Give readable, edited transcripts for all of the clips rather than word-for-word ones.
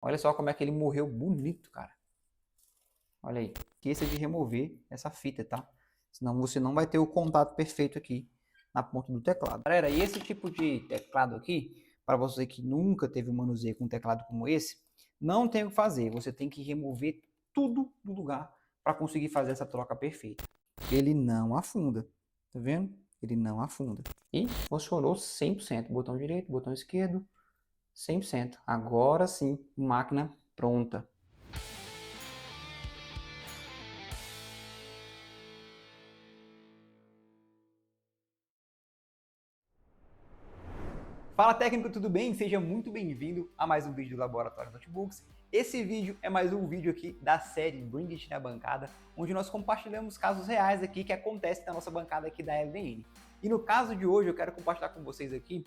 Olha só como é que ele morreu bonito, cara. Olha aí. Esqueça de remover essa fita, tá? Senão você não vai ter o contato perfeito aqui na ponta do teclado. Galera, e esse tipo de teclado aqui, para você que nunca teve um manuseio com um teclado como esse, não tem o que fazer. Você tem que remover tudo do lugar para conseguir fazer essa troca perfeita. Ele não afunda, tá vendo? Ele não afunda. E funcionou 100%. Botão direito, botão esquerdo, 100%. Agora sim, máquina pronta. Fala técnico, tudo bem? Seja muito bem-vindo a mais um vídeo do Laboratório Notebooks. Esse vídeo é mais um vídeo aqui da série Bring It na Bancada, onde nós compartilhamos casos reais aqui que acontecem na nossa bancada aqui da LDN. E no caso de hoje eu quero compartilhar com vocês aqui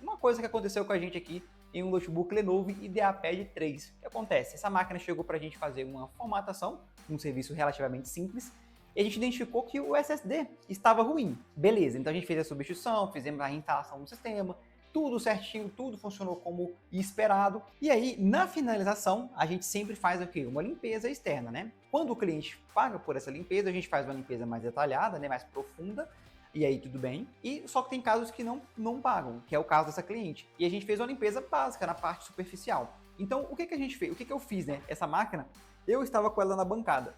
uma coisa que aconteceu com a gente aqui em um notebook Lenovo IdeaPad 3. O que acontece? Essa máquina chegou para a gente fazer uma formatação, um serviço relativamente simples, e a gente identificou que o SSD estava ruim. Beleza, então a gente fez a substituição, fizemos a reinstalação do sistema, tudo certinho, tudo funcionou como esperado. E aí, na finalização, a gente sempre faz o quê? Uma limpeza externa, né? Quando o cliente paga por essa limpeza, a gente faz uma limpeza mais detalhada, né? Mais profunda, e aí tudo bem. E só que tem casos que não pagam, que é o caso dessa cliente. E a gente fez uma limpeza básica na parte superficial. Então, o que a gente fez? O que eu fiz, né? Essa máquina, eu estava com ela na bancada.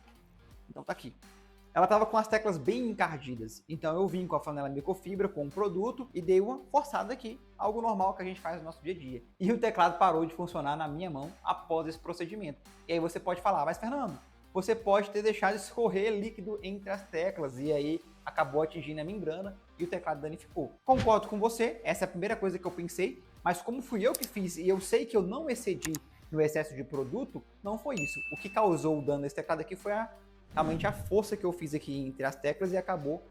Então tá aqui. Ela estava com as teclas bem encardidas, então eu vim com a flanela microfibra, com o produto e dei uma forçada aqui, algo normal que a gente faz no nosso dia a dia. E o teclado parou de funcionar na minha mão após esse procedimento. E aí você pode falar, mas Fernando, você pode ter deixado escorrer líquido entre as teclas e aí acabou atingindo a membrana e o teclado danificou. Concordo com você, essa é a primeira coisa que eu pensei, mas como fui eu que fiz e eu sei que eu não excedi no excesso de produto, não foi isso. O que causou o dano nesse teclado aqui foi realmente a força que eu fiz aqui entre as teclas e acabou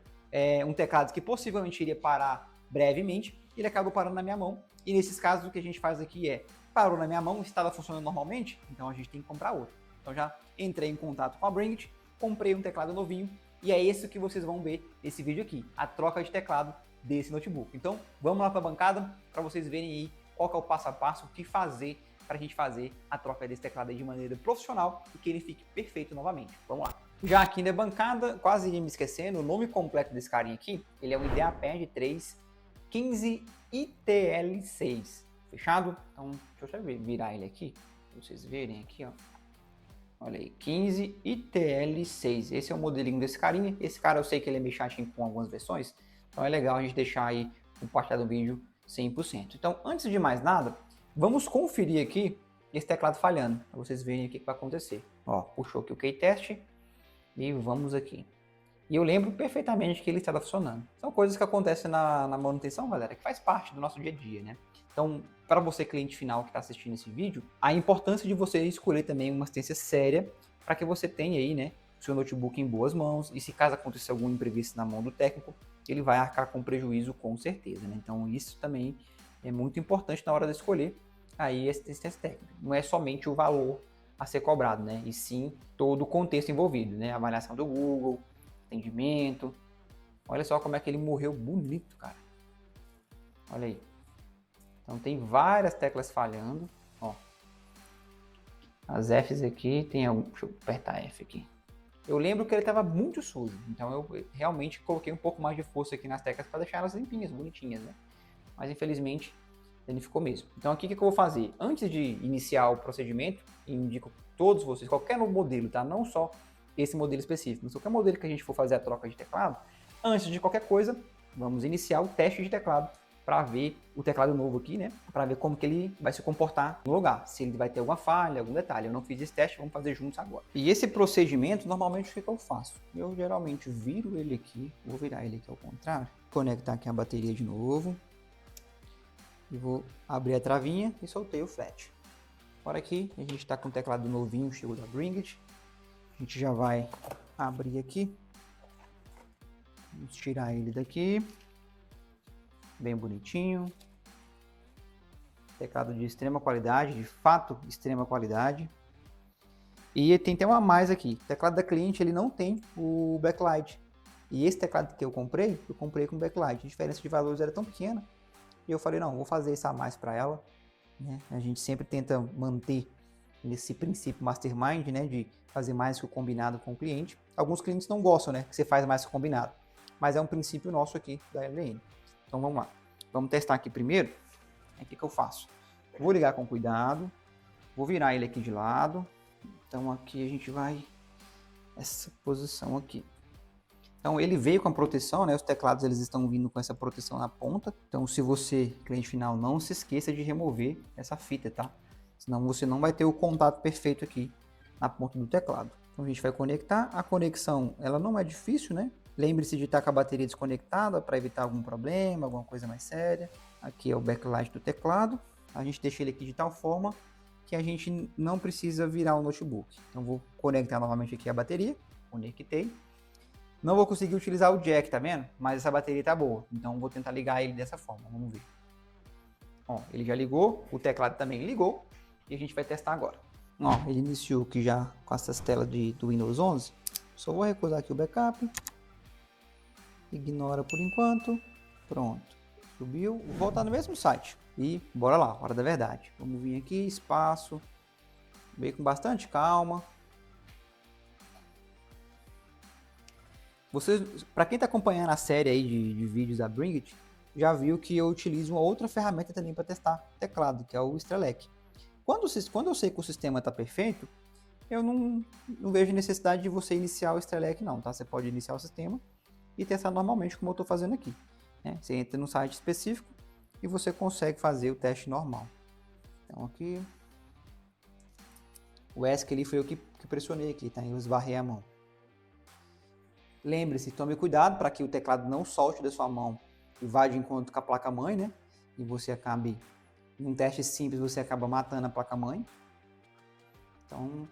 um teclado que possivelmente iria parar brevemente, ele acabou parando na minha mão. E nesses casos o que a gente faz aqui é, parou na minha mão, estava funcionando normalmente, então a gente tem que comprar outro. Então já entrei em contato com a Bringit, comprei um teclado novinho e é isso que vocês vão ver nesse vídeo aqui, a troca de teclado desse notebook. Então vamos lá para a bancada para vocês verem aí qual que é o passo a passo, o que fazer para a gente fazer a troca desse teclado aí de maneira profissional e que ele fique perfeito novamente. Vamos lá. Já aqui na bancada, quase ia me esquecendo, o nome completo desse carinha aqui, ele é o IdeaPad 3 15 ITL6, fechado? Então, deixa eu virar ele aqui, para vocês verem aqui, ó. Olha aí, 15 ITL6, esse é o modelinho desse carinha. Esse cara eu sei que ele é meio chatinho com algumas versões, então é legal a gente deixar aí compartilhado o vídeo 100%. Então, antes de mais nada, vamos conferir aqui esse teclado falhando, para vocês verem o que vai acontecer. Ó, puxou aqui o Keytest e vamos aqui. E eu lembro perfeitamente que ele estava funcionando. São coisas que acontecem na manutenção, galera, que faz parte do nosso dia a dia, né? Então, para você cliente final que está assistindo esse vídeo, a importância de você escolher também uma assistência séria para que você tenha aí, né, o seu notebook em boas mãos e se caso acontecer algum imprevisto na mão do técnico, ele vai arcar com prejuízo com certeza, né? Então, isso também é muito importante na hora de escolher aí a assistência técnica. Não é somente o valor a ser cobrado, né? E sim todo o contexto envolvido, né? Avaliação do Google, atendimento. Olha só como é que ele morreu bonito, cara. Olha aí. Então tem várias teclas falhando, ó. As Fs aqui, tem algum... Deixa eu apertar F aqui. Eu lembro que ele estava muito sujo, então eu realmente coloquei um pouco mais de força aqui nas teclas para deixar elas limpinhas, bonitinhas, né? Mas infelizmente danificou mesmo. Então aqui o que eu vou fazer? Antes de iniciar o procedimento, indico todos vocês, qualquer modelo, tá? Não só esse modelo específico, mas qualquer modelo que a gente for fazer a troca de teclado, antes de qualquer coisa, vamos iniciar o teste de teclado para ver o teclado novo aqui, né? Para ver como que ele vai se comportar no lugar, se ele vai ter alguma falha, algum detalhe. Eu não fiz esse teste, vamos fazer juntos agora. E esse procedimento, normalmente o que eu faço? Eu geralmente viro ele aqui, vou virar ele aqui ao contrário, conectar aqui a bateria de novo, e vou abrir a travinha e soltei o flat. Agora aqui a gente está com o teclado novinho, chegou da Bringit. A gente já vai abrir aqui. Vamos tirar ele daqui. Bem bonitinho. Teclado de extrema qualidade, de fato, extrema qualidade. E tem até uma a mais aqui. O teclado da cliente ele não tem o backlight. E esse teclado que eu comprei com backlight. A diferença de valores era tão pequena. E eu falei, não, vou fazer isso a mais para ela. Né? A gente sempre tenta manter nesse princípio mastermind, né, de fazer mais que o combinado com o cliente. Alguns clientes não gostam, né, que você faz mais que o combinado, mas é um princípio nosso aqui da LDN. Então vamos lá, vamos testar aqui primeiro. O que eu faço? Vou ligar com cuidado, vou virar ele aqui de lado. Então aqui a gente vai essa posição aqui. Então ele veio com a proteção, né? Os teclados eles estão vindo com essa proteção na ponta. Então se você, cliente final, não se esqueça de remover essa fita, tá? Senão você não vai ter o contato perfeito aqui na ponta do teclado. Então a gente vai conectar. A conexão, ela não é difícil, né? Lembre-se de estar com a bateria desconectada para evitar algum problema, alguma coisa mais séria. Aqui é o backlight do teclado. A gente deixa ele aqui de tal forma que a gente não precisa virar o notebook. Então vou conectar novamente aqui a bateria. Conectei. Não vou conseguir utilizar o jack, tá vendo? Mas essa bateria tá boa. Então vou tentar ligar ele dessa forma. Vamos ver. Ó, ele já ligou. O teclado também ligou. E a gente vai testar agora. Ó, ele iniciou aqui já com essas telas do Windows 11. Só vou recusar aqui o backup. Ignora por enquanto. Pronto. Subiu. Vou voltar no mesmo site. E bora lá, hora da verdade. Vamos vir aqui, espaço. Veio com bastante calma. Vocês, para quem está acompanhando a série aí de vídeos da Bringit, já viu que eu utilizo uma outra ferramenta também para testar teclado, que é o Strelec. Quando eu sei que o sistema está perfeito, eu não vejo necessidade de você iniciar o Strelec não, tá? Você pode iniciar o sistema e testar normalmente como eu estou fazendo aqui, né? Você entra no site específico e você consegue fazer o teste normal. Então aqui, o ESC ali foi eu que pressionei aqui, tá? Eu esbarrei a mão. Lembre-se, tome cuidado para que o teclado não solte da sua mão e vá de encontro com a placa-mãe, né? E você acabe, em um teste simples, você acaba matando a placa-mãe. Então,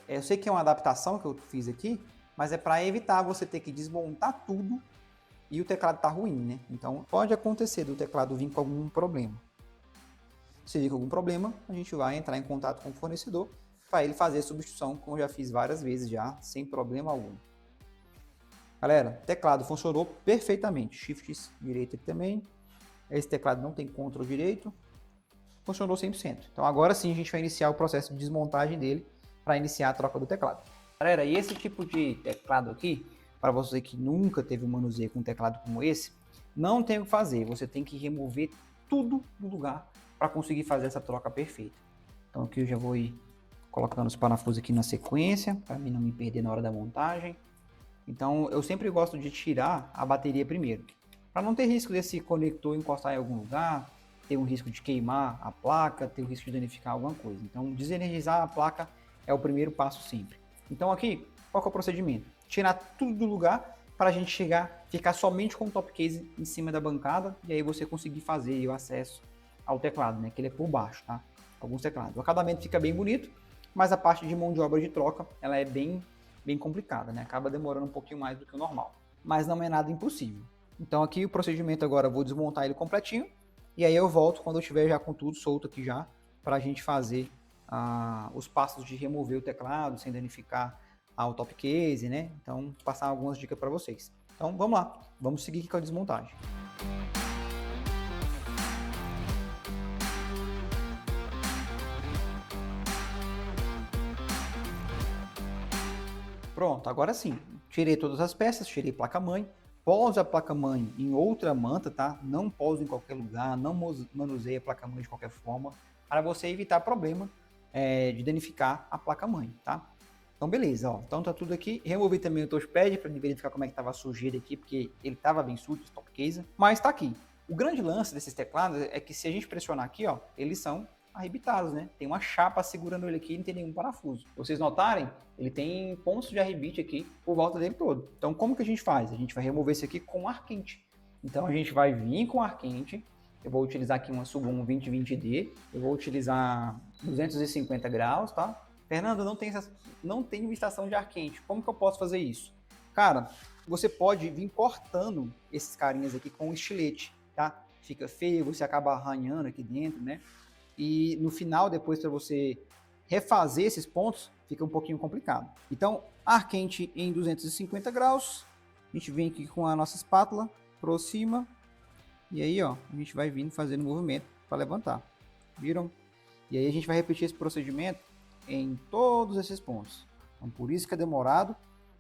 eu sei que é uma adaptação que eu fiz aqui, mas é para evitar você ter que desmontar tudo e o teclado tá ruim, né? Então, pode acontecer do teclado vir com algum problema. Se vir com algum problema, a gente vai entrar em contato com o fornecedor para ele fazer a substituição, como eu já fiz várias vezes já, sem problema algum. Galera, teclado funcionou perfeitamente. Shift direito aqui também. Esse teclado não tem controle direito. Funcionou 100%. Então agora sim a gente vai iniciar o processo de desmontagem dele para iniciar a troca do teclado. Galera, e esse tipo de teclado aqui, para você que nunca teve um manuseio com um teclado como esse, não tem o que fazer. Você tem que remover tudo do lugar para conseguir fazer essa troca perfeita. Então aqui eu já vou ir colocando os parafusos aqui na sequência, para mim não me perder na hora da montagem. Então eu sempre gosto de tirar a bateria primeiro, para não ter risco desse conector encostar em algum lugar, ter um risco de queimar a placa, ter o risco de danificar alguma coisa. Então desenergizar a placa é o primeiro passo sempre. Então aqui, qual que é o procedimento? Tirar tudo do lugar para a gente ficar somente com o top case em cima da bancada e aí você conseguir fazer o acesso ao teclado, né? Que ele é por baixo, tá? Alguns teclados. O acabamento fica bem bonito, mas a parte de mão de obra de troca, ela é bem complicada, né? Acaba demorando um pouquinho mais do que o normal, mas não é nada impossível. Então aqui o procedimento agora, eu vou desmontar ele completinho e aí eu volto quando eu estiver já com tudo solto aqui já, para a gente fazer os passos de remover o teclado sem danificar o top case, né? Então passar algumas dicas para vocês. Então vamos lá, vamos seguir aqui com a desmontagem. Pronto, agora sim, tirei todas as peças, tirei placa-mãe, pose a placa-mãe em outra manta, tá? Não pose em qualquer lugar, não manuseie a placa-mãe de qualquer forma, para você evitar problema de danificar a placa-mãe, tá? Então beleza, ó, então tá tudo aqui, removi também o touchpad para verificar como é que tava a sujeira aqui, porque ele tava bem sujo, o top case, mas tá aqui. O grande lance desses teclados é que se a gente pressionar aqui, ó, eles são arrebitados, né? Tem uma chapa segurando ele aqui e não tem nenhum parafuso. Se vocês notarem, ele tem pontos de arrebite aqui por volta dele todo. Então como que a gente faz? A gente vai remover isso aqui com ar quente. Então a gente vai vir com ar quente. Eu vou utilizar aqui uma Sugum 2020D. Eu vou utilizar 250 graus, tá? Fernando, não tem uma estação de ar quente. Como que eu posso fazer isso? Cara, você pode vir cortando esses carinhas aqui com um estilete, tá? Fica feio, você acaba arranhando aqui dentro, né? E no final, depois para você refazer esses pontos, fica um pouquinho complicado. Então, ar quente em 250 graus. A gente vem aqui com a nossa espátula, aproxima. E aí, ó, a gente vai vindo fazendo o movimento para levantar. Viram? E aí a gente vai repetir esse procedimento em todos esses pontos. Então por isso que é demorado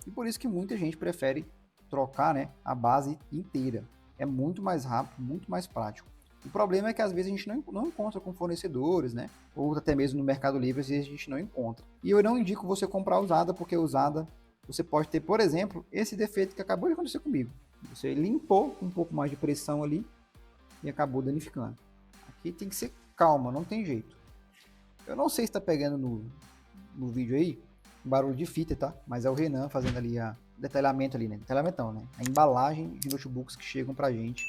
e por isso que muita gente prefere trocar, né, a base inteira. É muito mais rápido, muito mais prático. O problema é que às vezes a gente não encontra com fornecedores, né? Ou até mesmo no Mercado Livre, às vezes a gente não encontra. E eu não indico você comprar usada, porque usada você pode ter, por exemplo, esse defeito que acabou de acontecer comigo. Você limpou com um pouco mais de pressão ali e acabou danificando. Aqui tem que ser calma, não tem jeito. Eu não sei se está pegando no vídeo aí, barulho de fita, tá? Mas é o Renan fazendo ali o detalhamento ali, né? Detalhamento não, né? A embalagem de notebooks que chegam pra gente.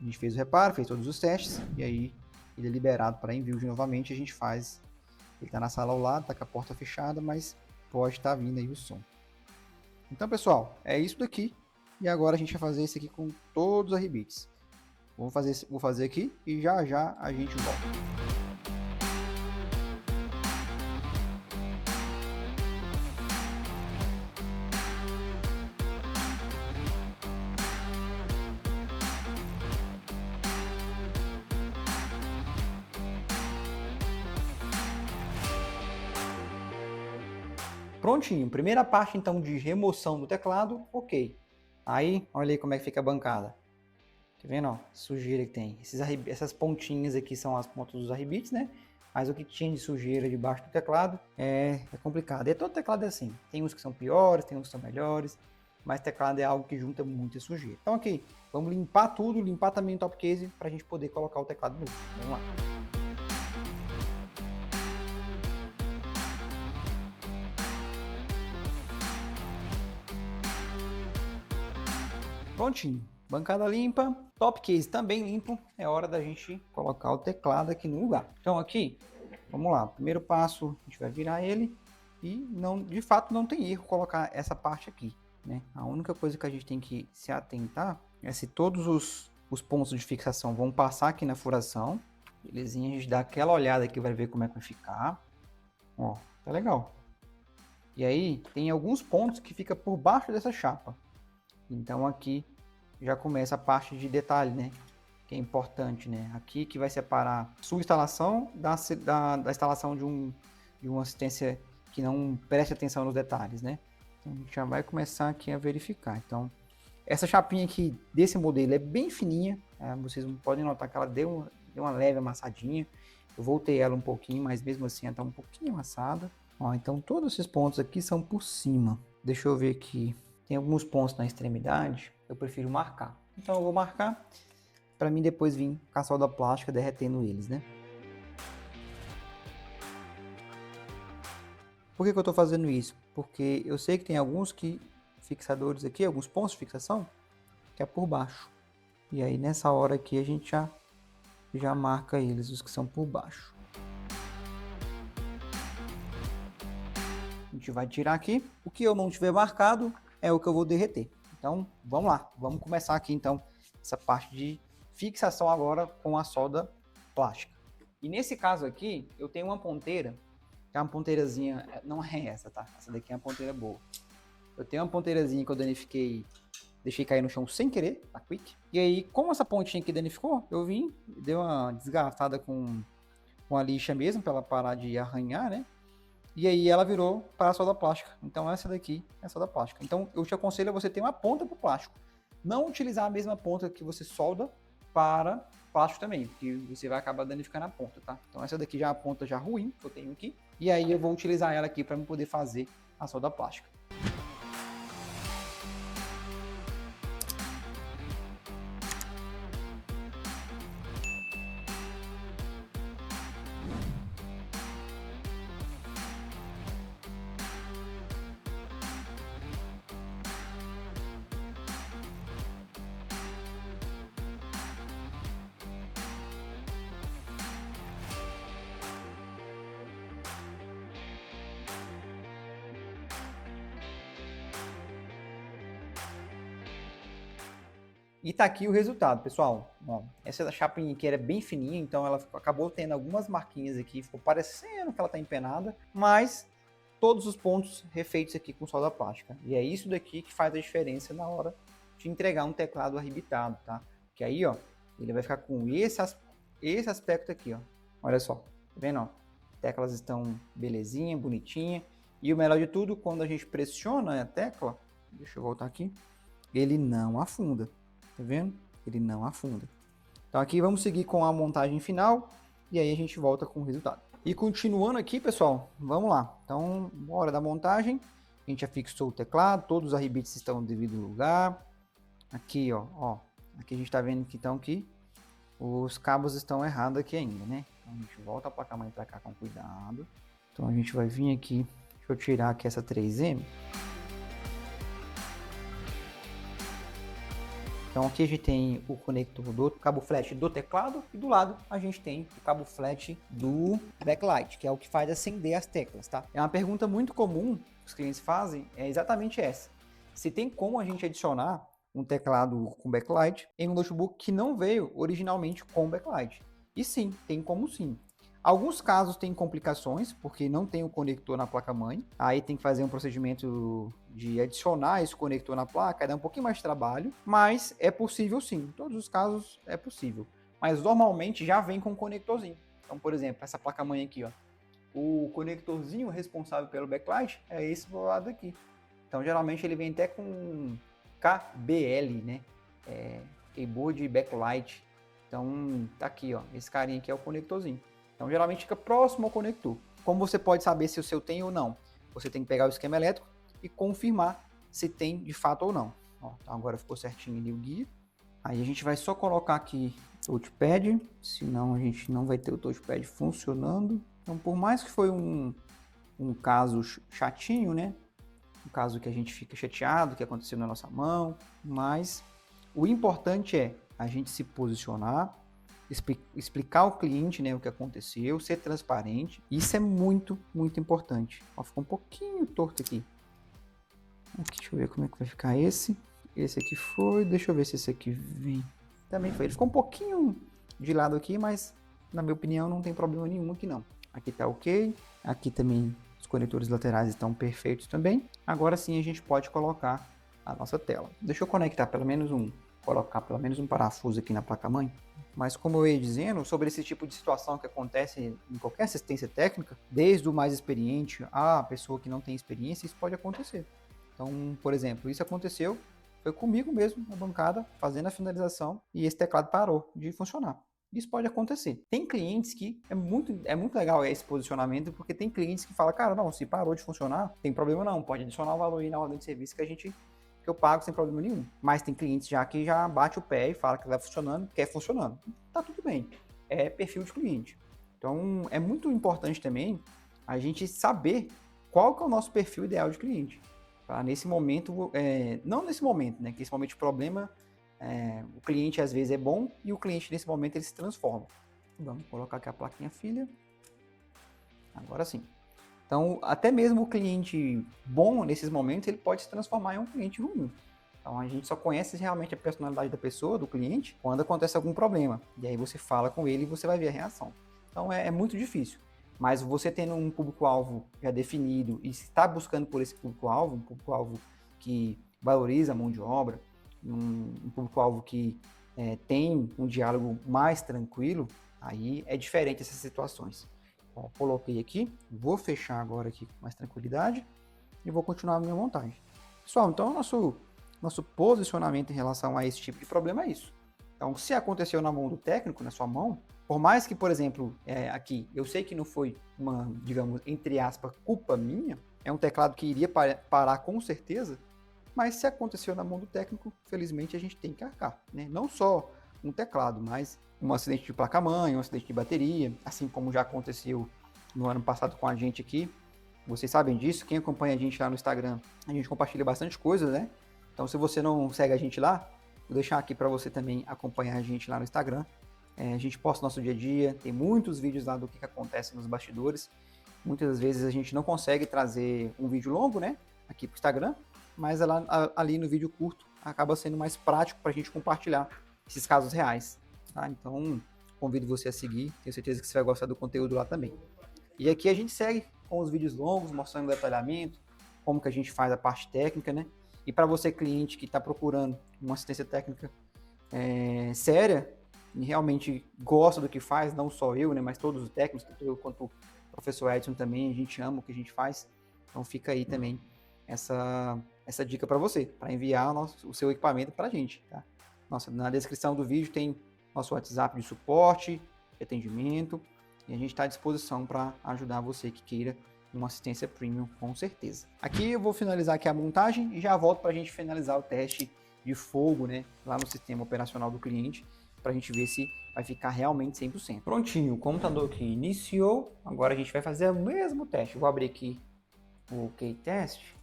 A gente fez o reparo, fez todos os testes, e aí ele é liberado para envio de novamente, a gente faz. Ele está na sala ao lado, está com a porta fechada, mas pode estar vindo aí o som. Então, pessoal, é isso daqui. E agora a gente vai fazer isso aqui com todos os RBITs. Vou fazer aqui e já a gente volta. Prontinho, primeira parte então de remoção do teclado, ok. Aí, olha aí como é que fica a bancada. Tá vendo, ó, sujeira que tem. Essas pontinhas aqui são as pontas dos RBITs, né? Mas o que tinha de sujeira debaixo do teclado é complicado. E todo teclado é assim. Tem uns que são piores, tem uns que são melhores. Mas teclado é algo que junta muita sujeira. Então aqui, vamos limpar tudo, limpar também o top case para a gente poder colocar o teclado novo. Vamos lá. Prontinho, bancada limpa, top case também limpo, é hora da gente colocar o teclado aqui no lugar. Então aqui, vamos lá, primeiro passo, a gente vai virar ele e de fato não tem erro colocar essa parte aqui, né? A única coisa que a gente tem que se atentar é se todos os pontos de fixação vão passar aqui na furação, belezinha, a gente dá aquela olhada aqui, vai ver como é que vai ficar, ó, tá legal. E aí tem alguns pontos que fica por baixo dessa chapa. Então aqui já começa a parte de detalhe, né? Que é importante, né? Aqui que vai separar sua instalação da instalação de uma assistência que não preste atenção nos detalhes, né? Então a gente já vai começar aqui a verificar. Então essa chapinha aqui desse modelo é bem fininha, vocês podem notar que ela deu uma leve amassadinha. Eu voltei ela um pouquinho, mas mesmo assim ela está um pouquinho amassada. Ó, então todos esses pontos aqui são por cima. Deixa eu ver aqui. Tem alguns pontos na extremidade, eu prefiro marcar. Então eu vou marcar para mim depois vir com a solda plástica derretendo eles, né? Por que eu estou fazendo isso? Porque eu sei que tem alguns fixadores aqui, alguns pontos de fixação, que é por baixo. E aí nessa hora aqui a gente já marca eles, os que são por baixo. A gente vai tirar aqui. O que eu não tiver marcado é o que eu vou derreter. Então, vamos lá. Vamos começar aqui, então, essa parte de fixação agora com a solda plástica. E nesse caso aqui, eu tenho uma ponteira, que é uma ponteirazinha, não é essa, tá? Essa daqui é uma ponteira boa. Eu tenho uma ponteirazinha que eu danifiquei, deixei cair no chão sem querer, a Quick. E aí, como essa pontinha aqui danificou, eu vim, dei uma desgarratada com a lixa mesmo, para ela parar de arranhar, né? E aí ela virou para a solda plástica. Então essa daqui é a solda plástica. Então eu te aconselho a você ter uma ponta para o plástico. Não utilizar a mesma ponta que você solda para plástico também, porque você vai acabar danificando a ponta, tá? Então essa daqui já é a ponta já ruim que eu tenho aqui. E aí eu vou utilizar ela aqui para poder fazer a solda plástica. E tá aqui o resultado, pessoal. Ó, essa chapinha aqui era bem fininha, então ela acabou tendo algumas marquinhas aqui, ficou parecendo que ela tá empenada, mas todos os pontos refeitos aqui com solda plástica. E é isso daqui que faz a diferença na hora de entregar um teclado arrebitado, tá? Que aí, ó, ele vai ficar com esse aspecto aqui, ó. Olha só. Tá vendo, ó? Teclas estão belezinha, bonitinha. E o melhor de tudo, quando a gente pressiona a tecla, deixa eu voltar aqui, ele não afunda, tá vendo? Ele não afunda. Então aqui vamos seguir com a montagem final e aí a gente volta com o resultado. E continuando aqui, pessoal, vamos lá. Então, hora da montagem, a gente já fixou o teclado, todos os RBits estão no devido lugar. Aqui, ó, aqui a gente está vendo que então que os cabos estão errados aqui ainda, né? Então a gente volta a placa-mãe para cá com cuidado. Então a gente vai vir aqui, deixa eu tirar aqui essa 3M. Então aqui a gente tem o conector do cabo flash do teclado e do lado a gente tem o cabo flash do backlight, que é o que faz acender as teclas, tá? É uma pergunta muito comum que os clientes fazem, é exatamente essa. Se tem como a gente adicionar um teclado com backlight em um notebook que não veio originalmente com backlight. E sim, tem como sim. Alguns casos tem complicações, porque não tem o conector na placa-mãe. Aí tem que fazer um procedimento de adicionar esse conector na placa, dá um pouquinho mais de trabalho, mas é possível sim. Em todos os casos é possível. Mas normalmente já vem com um conectorzinho. Então, por exemplo, essa placa-mãe aqui, ó, o conectorzinho responsável pelo backlight é esse do lado aqui. Então, geralmente ele vem até com KBL, né? Keyboard Backlight. Então, tá aqui, ó. Esse carinha aqui é o conectorzinho. Então, geralmente fica próximo ao conector. Como você pode saber se o seu tem ou não? Você tem que pegar o esquema elétrico e confirmar se tem de fato ou não. Ó, então agora ficou certinho ali o guia. Aí a gente vai só colocar aqui o touchpad, senão a gente não vai ter o touchpad funcionando. Então, por mais que foi um caso chatinho, né? Um caso que a gente fica chateado, que aconteceu na nossa mão, mas o importante é a gente se posicionar, explicar ao cliente, né, o que aconteceu, ser transparente. Isso é muito, muito importante. Ó, ficou um pouquinho torto aqui. Deixa eu ver como é que vai ficar esse. Esse aqui foi. Deixa eu ver se esse aqui vem. Também foi. Ele ficou um pouquinho de lado aqui, mas na minha opinião não tem problema nenhum aqui não. Aqui tá ok. Aqui também os conectores laterais estão perfeitos também. Agora sim a gente pode colocar a nossa tela. Deixa eu conectar colocar pelo menos um parafuso aqui na placa-mãe. Mas como eu ia dizendo, sobre esse tipo de situação que acontece em qualquer assistência técnica, desde o mais experiente à pessoa que não tem experiência, isso pode acontecer. Então, por exemplo, isso aconteceu, foi comigo mesmo na bancada, fazendo a finalização, e esse teclado parou de funcionar. Isso pode acontecer. Tem clientes que é muito legal esse posicionamento, porque tem clientes que falam, cara, não, se parou de funcionar, tem problema não, pode adicionar o valor aí na ordem de serviço que eu pago sem problema nenhum. Mas tem clientes já que já bate o pé e fala que vai funcionando, quer funcionando. Tá tudo bem. É perfil de cliente. Então, é muito importante também a gente saber qual que é o nosso perfil ideal de cliente. Tá? Nesse momento, não nesse momento, né? Que esse momento de problema, o cliente às vezes é bom e o cliente nesse momento ele se transforma. Vamos colocar aqui a plaquinha filha. Agora sim. Então, até mesmo o cliente bom nesses momentos, ele pode se transformar em um cliente ruim. Então, a gente só conhece realmente a personalidade da pessoa, do cliente, quando acontece algum problema. E aí você fala com ele e você vai ver a reação. Então, é muito difícil. Mas você tendo um público-alvo já definido e está buscando por esse público-alvo, um público-alvo que valoriza a mão de obra, um público-alvo que tem um diálogo mais tranquilo, aí é diferente essas situações. Ó, coloquei aqui, vou fechar agora aqui com mais tranquilidade e vou continuar a minha montagem. Pessoal, então o nosso posicionamento em relação a esse tipo de problema é isso. Então, se aconteceu na mão do técnico, na sua mão, por mais que, por exemplo, aqui, eu sei que não foi uma, digamos, entre aspas, culpa minha, é um teclado que iria parar com certeza, mas se aconteceu na mão do técnico, felizmente a gente tem que arcar, né? Não só um teclado, mas um acidente de placa-mãe, um acidente de bateria, assim como já aconteceu no ano passado com a gente aqui. Vocês sabem disso, quem acompanha a gente lá no Instagram, a gente compartilha bastante coisas, né? Então, se você não segue a gente lá, vou deixar aqui para você também acompanhar a gente lá no Instagram. A gente posta nosso dia a dia, tem muitos vídeos lá do que acontece nos bastidores. Muitas das vezes a gente não consegue trazer um vídeo longo, né? Aqui para o Instagram, mas ali no vídeo curto acaba sendo mais prático para a gente compartilhar esses casos reais. Tá? Então, convido você a seguir, tenho certeza que você vai gostar do conteúdo lá também. E aqui a gente segue com os vídeos longos, mostrando o detalhamento, como que a gente faz a parte técnica, né? E para você, cliente que está procurando uma assistência técnica séria, e realmente gosta do que faz, não só eu, né, mas todos os técnicos, tanto eu quanto o professor Edson também, a gente ama o que a gente faz. Então fica aí também essa dica para você, para enviar o seu equipamento para a gente, tá? Nossa, na descrição do vídeo tem nosso WhatsApp de suporte, de atendimento, e a gente está à disposição para ajudar você que queira uma assistência premium, com certeza. Aqui eu vou finalizar aqui a montagem e já volto para a gente finalizar o teste de fogo, né, lá no sistema operacional do cliente, para a gente ver se vai ficar realmente 100%. Prontinho, o computador aqui iniciou, agora a gente vai fazer o mesmo teste. Vou abrir aqui o Keytest,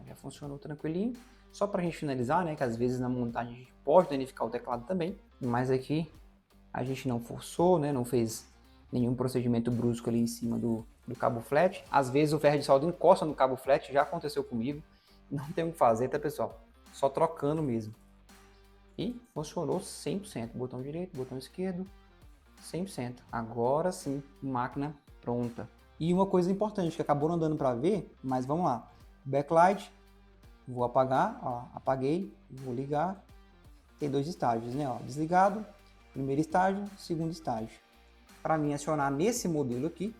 já funcionou tranquilinho. Só para a gente finalizar, né, que às vezes na montagem a gente pode danificar o teclado também, mas aqui a gente não forçou, né, não fez nenhum procedimento brusco ali em cima do cabo flat. Às vezes o ferro de solda encosta no cabo flat, já aconteceu comigo, não tem o que fazer, tá pessoal? Só trocando mesmo. E funcionou 100%, botão direito, botão esquerdo, 100%. Agora sim, máquina pronta. E uma coisa importante que acabou não dando para ver, mas vamos lá. Backlight, vou apagar, ó, apaguei, vou ligar. Tem dois estágios, né? Ó, desligado, primeiro estágio, segundo estágio. Para mim acionar nesse modelo aqui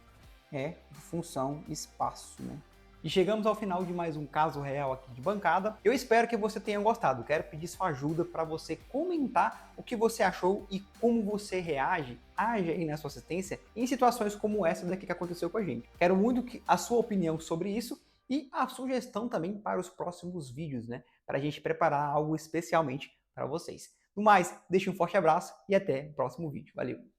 é função espaço, né? E chegamos ao final de mais um caso real aqui de bancada. Eu espero que você tenha gostado. Quero pedir sua ajuda para você comentar o que você achou e como você age aí na sua assistência em situações como essa daqui que aconteceu com a gente. Quero muito a sua opinião sobre isso e a sugestão também para os próximos vídeos, né? Para a gente preparar algo especialmente para vocês. No mais, deixe um forte abraço e até o próximo vídeo. Valeu!